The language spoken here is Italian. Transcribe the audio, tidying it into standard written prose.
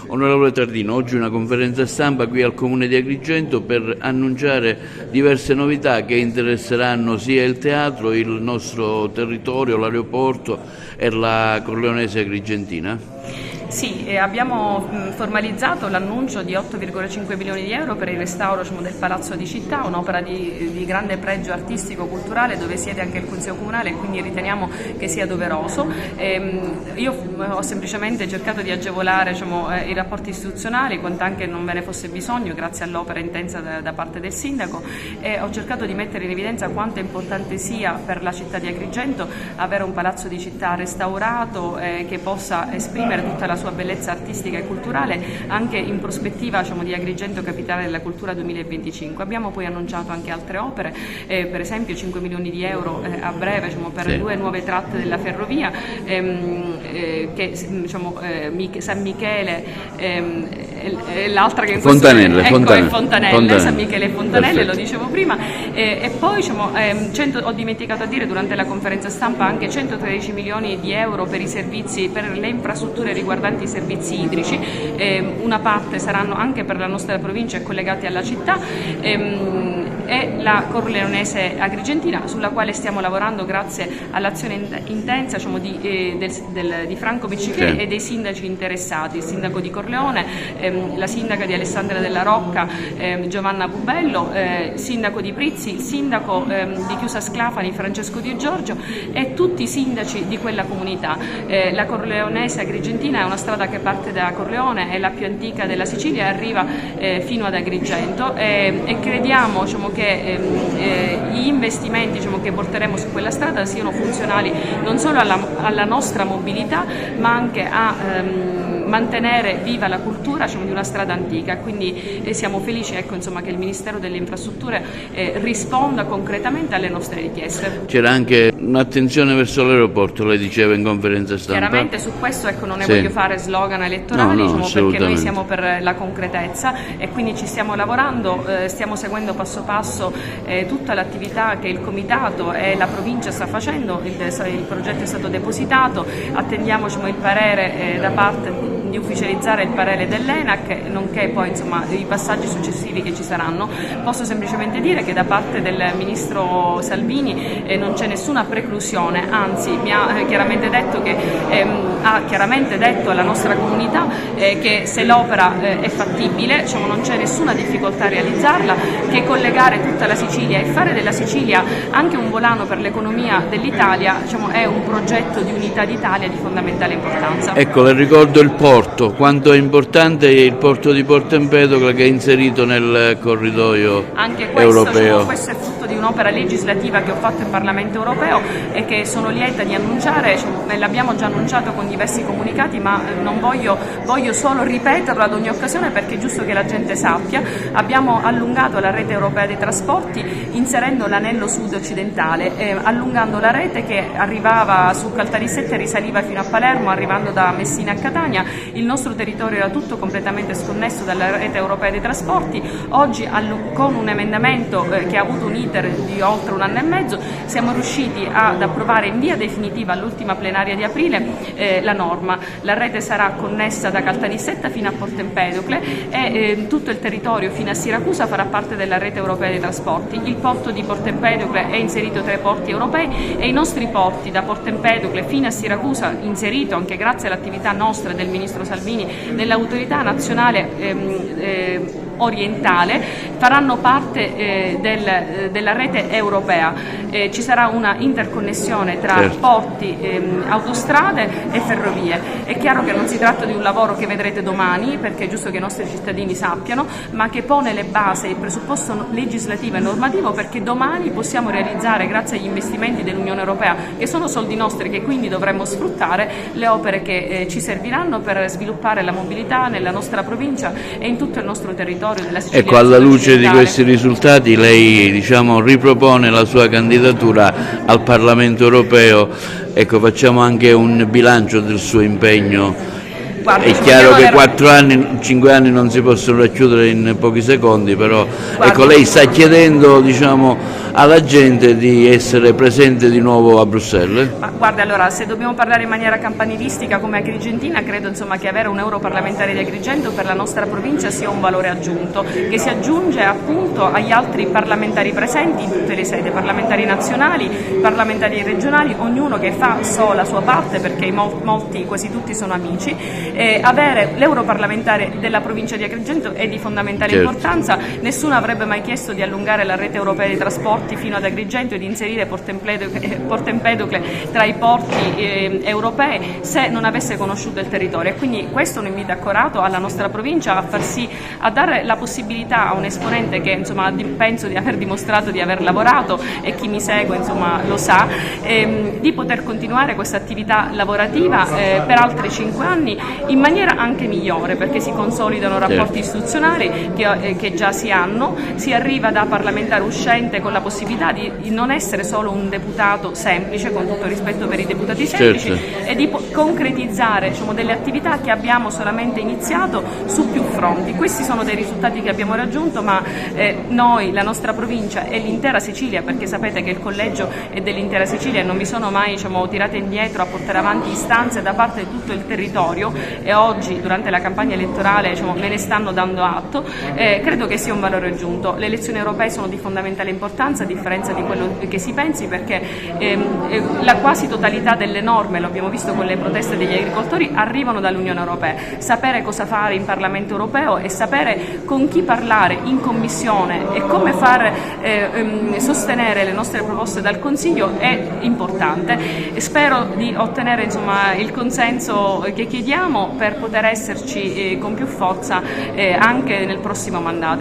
Onorevole Tardino, oggi una conferenza stampa qui al Comune di Agrigento per annunciare diverse novità che interesseranno sia il teatro, il nostro territorio, l'aeroporto e la Corleonese Agrigentina. Sì, abbiamo formalizzato l'annuncio di 8,5 milioni di euro per il restauro del Palazzo di Città, un'opera di grande pregio artistico-culturale dove siede anche il Consiglio Comunale e quindi riteniamo che sia doveroso. Io ho semplicemente cercato di agevolare i rapporti istituzionali quanto anche non ve ne fosse bisogno grazie all'opera intensa da parte del Sindaco, e ho cercato di mettere in evidenza quanto è importante sia per la città di Agrigento avere un Palazzo di Città restaurato che possa esprimere tutta la sua bellezza artistica e culturale anche in prospettiva di Agrigento Capitale della Cultura 2025. Abbiamo poi annunciato anche altre opere, per esempio 5 milioni di euro a breve per Sì. 2 nuove tratte della ferrovia, San Michele e l'altra che in Fontanelle, Fontanelle, San Michele e Fontanelle. Perfetto. Lo dicevo prima, e poi ho dimenticato a dire durante la conferenza stampa anche 113 milioni di euro per i servizi, per le infrastrutture riguardanti i servizi idrici, una parte saranno anche per la nostra provincia e collegati alla città, e la Corleonese Agrigentina, sulla quale stiamo lavorando grazie all'azione intensa di Franco Bicicchè Sì. e dei sindaci interessati, il sindaco di Corleone, la sindaca di Alessandria della Rocca, Giovanna Pubello, il sindaco di Prizzi, il sindaco di Chiusa Sclafani, Francesco Di Giorgio, e tutti i sindaci di quella comunità. La Corleonese Agrigentina è una strada che parte da Corleone, è la più antica della Sicilia e arriva fino ad Agrigento, e crediamo che gli investimenti che porteremo su quella strada siano funzionali non solo alla nostra mobilità ma anche a mantenere viva la cultura di una strada antica. Quindi siamo felici che il Ministero delle Infrastrutture risponda concretamente alle nostre richieste. C'era anche un'attenzione verso l'aeroporto, lei diceva in conferenza stampa. Chiaramente su questo non ne Sì. voglio fare slogan elettorali, No, perché noi assolutamente. siamo per la concretezza e quindi ci stiamo lavorando, stiamo seguendo passo passo tutta l'attività che il Comitato e la provincia sta facendo. Il progetto è stato depositato, attendiamo il parere da parte di ufficializzare il parere dell'ENAC, nonché poi i passaggi successivi che ci saranno. Posso semplicemente dire che da parte del Ministro Salvini non c'è nessuna preclusione, anzi mi ha chiaramente detto alla nostra comunità che se l'opera è fattibile, non c'è nessuna difficoltà a realizzarla, che collegare tutta la Sicilia e fare della Sicilia anche un volano per l'economia dell'Italia è un progetto di unità d'Italia di fondamentale importanza. Ecco, le ricordo il porto, quanto è importante il porto di Porto Empedocle che è inserito nel corridoio Anche questo, europeo. questo è frutto di un'opera legislativa che ho fatto in Parlamento europeo e che sono lieta di annunciare, l'abbiamo già annunciato con diversi comunicati, ma non voglio solo ripeterlo ad ogni occasione perché è giusto che la gente sappia. Abbiamo allungato la rete europea dei trasporti inserendo l'anello sud occidentale, allungando la rete che arrivava su Caltanissetta e risaliva fino a Palermo, arrivando da Messina a Catania. Il nostro territorio era tutto completamente sconnesso dalla rete europea dei trasporti. Oggi con un emendamento che ha avuto un iter di oltre un anno e mezzo siamo riusciti ad approvare in via definitiva all'ultima plenaria di aprile la norma. La rete sarà connessa da Caltanissetta fino a Porto Empedocle e tutto il territorio fino a Siracusa farà parte della rete europea dei trasporti. Il porto di Porto Empedocle è inserito tra i porti europei e i nostri porti da Porto Empedocle fino a Siracusa, inserito anche grazie all'attività nostra del Ministro Salvini nell'autorità nazionale orientale, faranno parte della rete europea. Ci sarà una interconnessione tra Certo. porti, autostrade e ferrovie. È chiaro che non si tratta di un lavoro che vedrete domani, perché è giusto che i nostri cittadini sappiano, ma che pone le basi, il presupposto legislativo e normativo perché domani possiamo realizzare, grazie agli investimenti dell'Unione Europea, che sono soldi nostri che quindi dovremmo sfruttare, le opere che ci serviranno per sviluppare la mobilità nella nostra provincia e in tutto il nostro territorio della Sicilia. Ecco, alla luce di questi risultati lei ripropone la sua candidatura al Parlamento europeo. Ecco, facciamo anche un bilancio del suo impegno Guardi, è chiaro che 4 anni, 5 anni non si possono racchiudere in pochi secondi, però ecco, lei sta chiedendo, diciamo, alla gente di essere presente di nuovo a Bruxelles? Ma guarda, allora, se dobbiamo parlare in maniera campanilistica come agrigentina, credo insomma che avere un europarlamentare di Agrigento per la nostra provincia sia un valore aggiunto, che si aggiunge appunto agli altri parlamentari presenti in tutte le sedi, parlamentari nazionali, parlamentari regionali, ognuno che fa la sua parte, perché molti, quasi tutti sono amici. Avere l'europarlamentare della provincia di Agrigento è di fondamentale importanza. Nessuno avrebbe mai chiesto di allungare la rete europea di trasporti fino ad Agrigento e di inserire Porto Empedocle tra i porti europei se non avesse conosciuto il territorio. E quindi questo è un invito accorato alla nostra provincia a dare la possibilità a un esponente che insomma penso di aver dimostrato di aver lavorato, e chi mi segue insomma lo sa, di poter continuare questa attività lavorativa per altri 5 anni in maniera anche migliore, perché si consolidano rapporti istituzionali che già si hanno, si arriva da parlamentare uscente con la possibilità di non essere solo un deputato semplice, con tutto rispetto per i deputati semplici, e di concretizzare, diciamo, delle attività che abbiamo solamente iniziato su più fronti. Questi sono dei risultati che abbiamo raggiunto, ma noi, la nostra provincia e l'intera Sicilia, perché sapete che il collegio è dell'intera Sicilia e non mi sono mai, diciamo, tirata indietro a portare avanti istanze da parte di tutto il territorio, e oggi durante la campagna elettorale, diciamo, me ne stanno dando atto, credo che sia un valore aggiunto. Le elezioni europee sono di fondamentale importanza, a differenza di quello che si pensi, perché la quasi totalità delle norme, lo abbiamo visto con le proteste degli agricoltori, arrivano dall'Unione Europea. Sapere cosa fare in Parlamento Europeo e sapere con chi parlare in Commissione e come far sostenere le nostre proposte dal Consiglio è importante. Spero di ottenere insomma il consenso che chiediamo per poter esserci con più forza anche nel prossimo mandato.